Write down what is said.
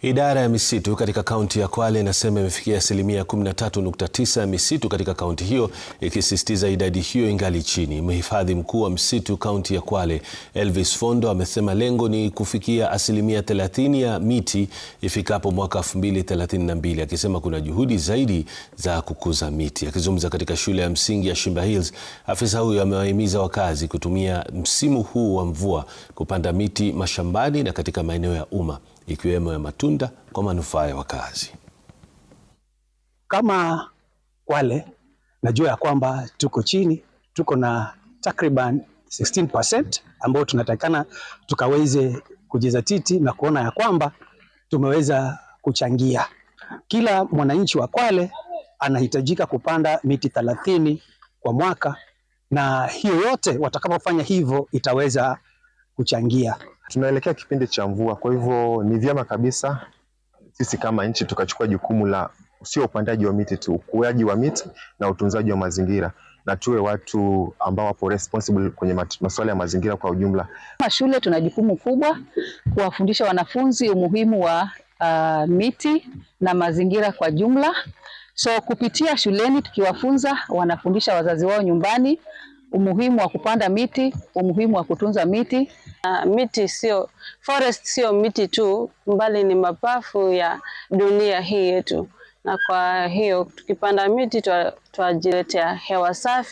Idara ya misitu katika kaunti ya Kwale inasema imefikia asilimia 13.9 ya misitu katika kaunti hiyo, ikisisitiza idadi hiyo ingali chini. Mhifadhi mkuu wa msitu kaunti ya Kwale, Elvis Fondo, amesema lengo ni kufikia asilimia 30 ya miti ifikapo mwaka 2032, akisema kuna juhudi zaidi za kukuza miti. Akizungumza katika shule ya msingi ya Shimba Hills, afisa huyo amewahimiza wakazi kutumia msimu huu wa mvua kupanda miti mashambani na katika maeneo ya umma, ikiwemo ya matunda kwa manufaa ya wakazi. Kama Kwale, najua ya kwamba tuko chini, tuko na takriban 16% ambao tunatakana tukaweze kujizatiti na kuona ya kwamba tumeweza kuchangia. Kila mwananchi wa Kwale anahitajika kupanda miti 30 kwa mwaka, na hiyo yote watakapofanya hivyo itaweza kuchangia. Tunaelekea kipindi cha mvua, kwa hivyo ni vyema kabisa sisi kama nchi tukachukua jukumu la sio upandaji wa miti tu, ukuaji wa miti na utunzaji wa mazingira, na tuwe watu ambao wapo responsible kwenye masuala ya mazingira kwa ujumla. Kama shule tuna jukumu kubwa kuwafundisha wanafunzi umuhimu wa miti na mazingira kwa jumla. So kupitia shuleni tukiwafunza, wanafundisha wazazi wao nyumbani umuhimu wa kupanda miti, umuhimu wa kutunza miti. Miti sio forest, sio miti tu, mbali ni mapafu ya dunia hii yetu, na kwa hiyo tukipanda miti twajiletea hewa safi.